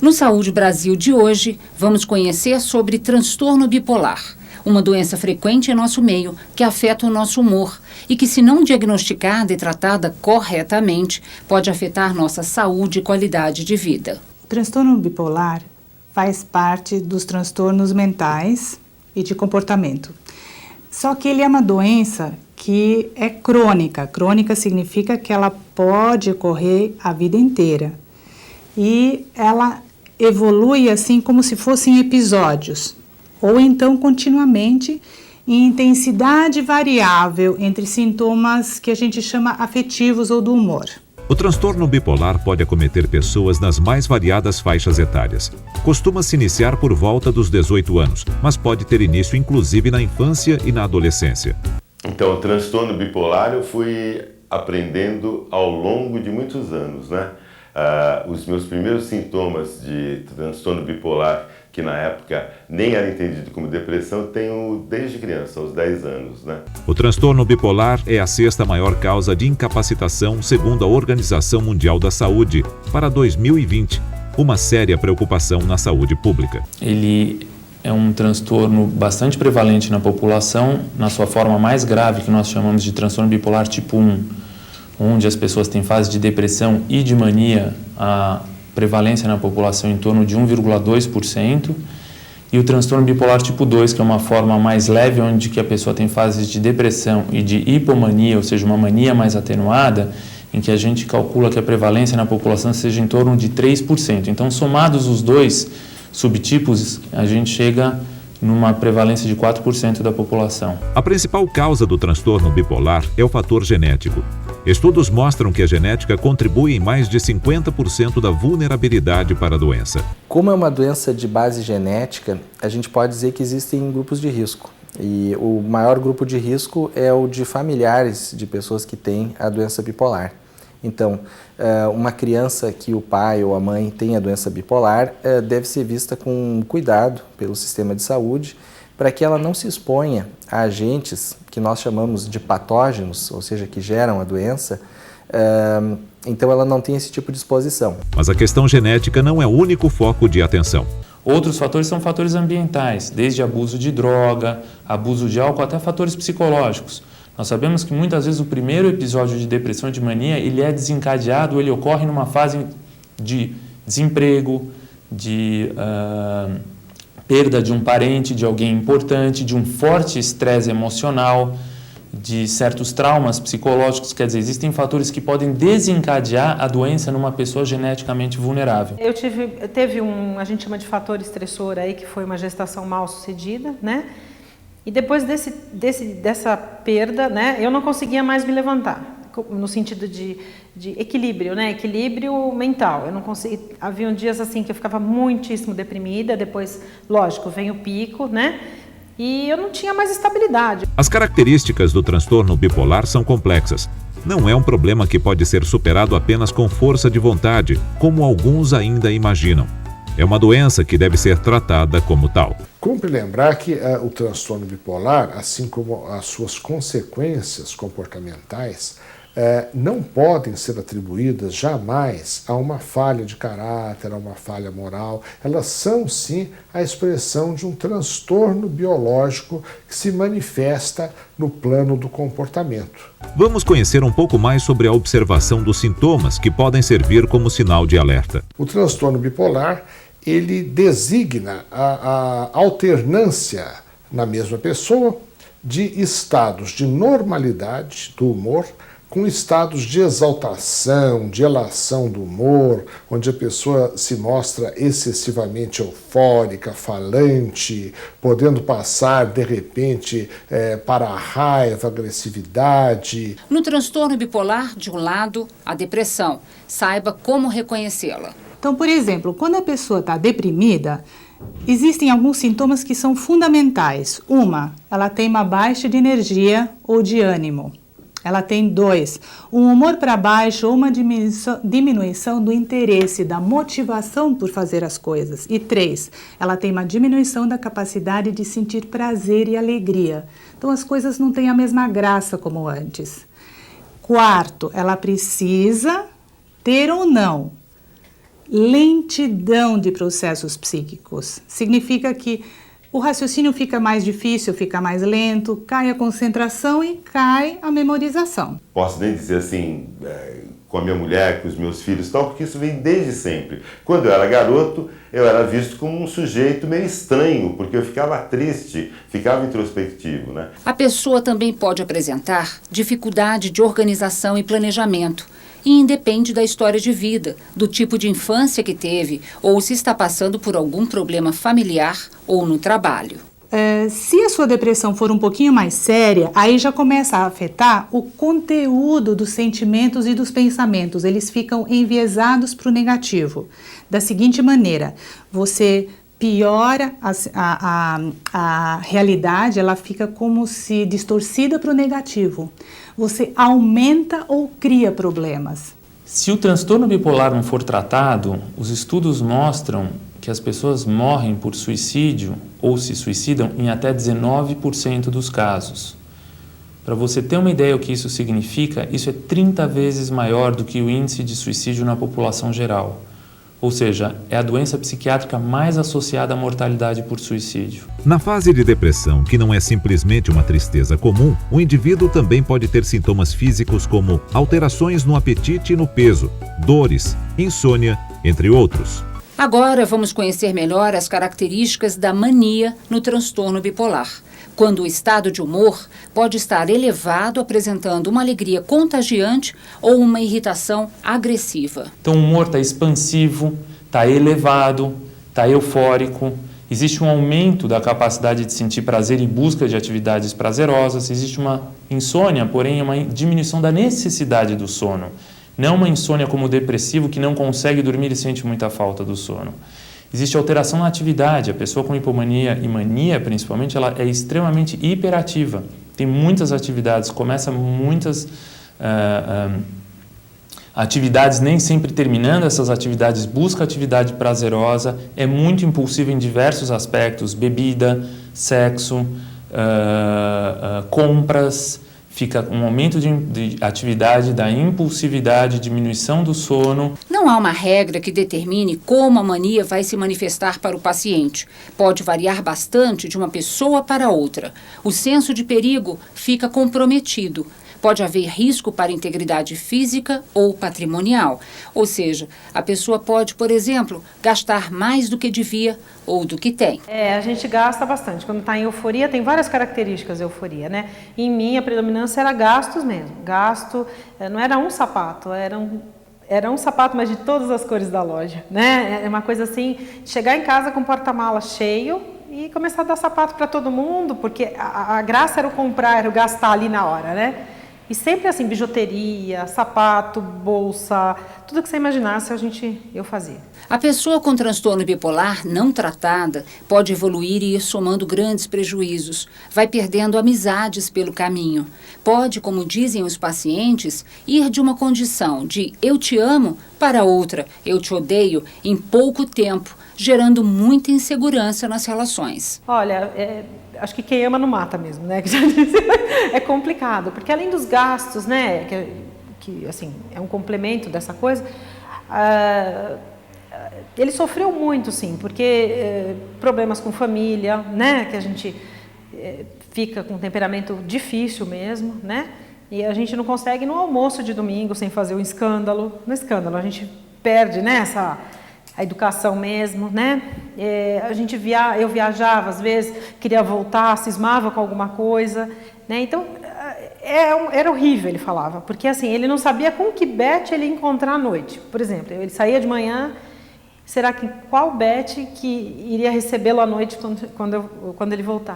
No Saúde Brasil de hoje, vamos conhecer sobre transtorno bipolar, uma doença frequente em nosso meio que afeta o nosso humor e que, se não diagnosticada e tratada corretamente, pode afetar nossa saúde e qualidade de vida. O transtorno bipolar faz parte dos transtornos mentais e de comportamento. Só que ele é uma doença que é crônica. Crônica significa que ela pode ocorrer a vida inteira. E ela evolui assim como se fossem episódios, ou então continuamente em intensidade variável entre sintomas que a gente chama afetivos ou do humor. O transtorno bipolar pode acometer pessoas nas mais variadas faixas etárias. Costuma se iniciar por volta dos 18 anos, mas pode ter início inclusive na infância e na adolescência. Então, o transtorno bipolar eu fui aprendendo ao longo de muitos anos, né? Os meus primeiros sintomas de transtorno bipolar, que na época nem era entendido como depressão, eu tenho desde criança, aos 10 anos, né? O transtorno bipolar é a sexta maior causa de incapacitação, segundo a Organização Mundial da Saúde, para 2020, uma séria preocupação na saúde pública. Ele é um transtorno bastante prevalente na população, na sua forma mais grave, que nós chamamos de transtorno bipolar tipo 1, onde as pessoas têm fase de depressão e de mania, a prevalência na população em torno de 1,2%, e o transtorno bipolar tipo 2, que é uma forma mais leve, onde que a pessoa tem fases de depressão e de hipomania, ou seja, uma mania mais atenuada, em que a gente calcula que a prevalência na população seja em torno de 3%. Então, somados os dois subtipos, a gente chega numa prevalência de 4% da população. A principal causa do transtorno bipolar é o fator genético. Estudos mostram que a genética contribui em mais de 50% da vulnerabilidade para a doença. Como é uma doença de base genética, a gente pode dizer que existem grupos de risco. E o maior grupo de risco é o de familiares de pessoas que têm a doença bipolar. Então, uma criança que o pai ou a mãe tem a doença bipolar deve ser vista com cuidado pelo sistema de saúde para que ela não se exponha a agentes que nós chamamos de patógenos, ou seja, que geram a doença, então ela não tem esse tipo de exposição. Mas a questão genética não é o único foco de atenção. Outros fatores são fatores ambientais, desde abuso de droga, abuso de álcool, até fatores psicológicos. Nós sabemos que muitas vezes o primeiro episódio de depressão e de mania, ele é desencadeado, ele ocorre numa fase de desemprego, de perda de um parente, de alguém importante, de um forte estresse emocional, de certos traumas psicológicos. Quer dizer, existem fatores que podem desencadear a doença numa pessoa geneticamente vulnerável. Teve a gente chama de fator estressor aí, que foi uma gestação mal sucedida, né? E depois dessa perda, né, eu não conseguia mais me levantar, no sentido de equilíbrio, né, equilíbrio mental. Eu não conseguia, havia dias assim que eu ficava muitíssimo deprimida, depois, lógico, vem o pico, né, e eu não tinha mais estabilidade. As características do transtorno bipolar são complexas. Não é um problema que pode ser superado apenas com força de vontade, como alguns ainda imaginam. É uma doença que deve ser tratada como tal. Cumpre lembrar que o transtorno bipolar, assim como as suas consequências comportamentais, não podem ser atribuídas jamais a uma falha de caráter, a uma falha moral. Elas são, sim, a expressão de um transtorno biológico que se manifesta no plano do comportamento. Vamos conhecer um pouco mais sobre a observação dos sintomas que podem servir como sinal de alerta. O transtorno bipolar, ele designa a alternância na mesma pessoa de estados de normalidade do humor com estados de exaltação, de elação do humor, onde a pessoa se mostra excessivamente eufórica, falante, podendo passar, de repente, para a raiva, agressividade. No transtorno bipolar, de um lado, a depressão. Saiba como reconhecê-la. Então, por exemplo, quando a pessoa está deprimida, existem alguns sintomas que são fundamentais. Ela tem uma baixa de energia ou de ânimo. Ela tem 2, um humor para baixo ou uma diminuição do interesse, da motivação por fazer as coisas. E 3, ela tem uma diminuição da capacidade de sentir prazer e alegria. Então, as coisas não têm a mesma graça como antes. 4, ela precisa ter ou não lentidão de processos psíquicos. Significa que o raciocínio fica mais difícil, fica mais lento, cai a concentração e cai a memorização. Posso nem dizer assim, com a minha mulher, com os meus filhos e tal, porque isso vem desde sempre. Quando eu era garoto, eu era visto como um sujeito meio estranho, porque eu ficava triste, ficava introspectivo, né? A pessoa também pode apresentar dificuldade de organização e planejamento, e independe da história de vida, do tipo de infância que teve ou se está passando por algum problema familiar ou no trabalho. Se a sua depressão for um pouquinho mais séria, aí já começa a afetar o conteúdo dos sentimentos e dos pensamentos. Eles ficam enviesados para o negativo. Da seguinte maneira, você piora a realidade, ela fica como se distorcida para o negativo. Você aumenta ou cria problemas. Se o transtorno bipolar não for tratado, os estudos mostram que as pessoas morrem por suicídio ou se suicidam em até 19% dos casos. Para você ter uma ideia do que isso significa, isso é 30 vezes maior do que o índice de suicídio na população geral. Ou seja, é a doença psiquiátrica mais associada à mortalidade por suicídio. Na fase de depressão, que não é simplesmente uma tristeza comum, o indivíduo também pode ter sintomas físicos como alterações no apetite e no peso, dores, insônia, entre outros. Agora vamos conhecer melhor as características da mania no transtorno bipolar, quando o estado de humor pode estar elevado, apresentando uma alegria contagiante ou uma irritação agressiva. Então o humor está expansivo, está elevado, está eufórico, existe um aumento da capacidade de sentir prazer e busca de atividades prazerosas, existe uma insônia, porém uma diminuição da necessidade do sono. Não uma insônia como o depressivo que não consegue dormir e sente muita falta do sono. Existe alteração na atividade. A pessoa com hipomania e mania, principalmente, ela é extremamente hiperativa. Tem muitas atividades, começa muitas atividades, nem sempre terminando essas atividades, busca atividade prazerosa, é muito impulsiva em diversos aspectos, bebida, sexo, compras. Fica um aumento de atividade, da impulsividade, diminuição do sono. Não há uma regra que determine como a mania vai se manifestar para o paciente. Pode variar bastante de uma pessoa para outra. O senso de perigo fica comprometido. Pode haver risco para a integridade física ou patrimonial. Ou seja, a pessoa pode, por exemplo, gastar mais do que devia ou do que tem. A gente gasta bastante. Quando está em euforia, tem várias características de euforia, né? Em mim, a predominância era gastos mesmo. Gasto, não era um sapato, era um sapato, mas de todas as cores da loja, né? É uma coisa assim, chegar em casa com o porta-mala cheio e começar a dar sapato para todo mundo, porque a graça era o comprar, era o gastar ali na hora, né? E sempre assim, bijuteria, sapato, bolsa, tudo que você imaginasse eu fazia. A pessoa com transtorno bipolar não tratada pode evoluir e ir somando grandes prejuízos. Vai perdendo amizades pelo caminho. Pode, como dizem os pacientes, ir de uma condição de eu te amo para outra, eu te odeio, em pouco tempo, gerando muita insegurança nas relações. Olha, acho que quem ama não mata mesmo, né? É complicado, porque além dos gastos, né, que assim, é um complemento dessa coisa, ele sofreu muito, sim, porque problemas com família, né, que a gente fica com um temperamento difícil mesmo, né, e a gente não consegue ir no almoço de domingo sem fazer um escândalo. No escândalo a gente perde, né, a educação mesmo, né? Eu viajava às vezes, queria voltar, cismava com alguma coisa, né? Então era horrível, ele falava, porque assim ele não sabia com que Beth ele ia encontrar à noite. Por exemplo, ele saía de manhã, será que qual Beth que iria recebê-lo à noite quando ele voltar?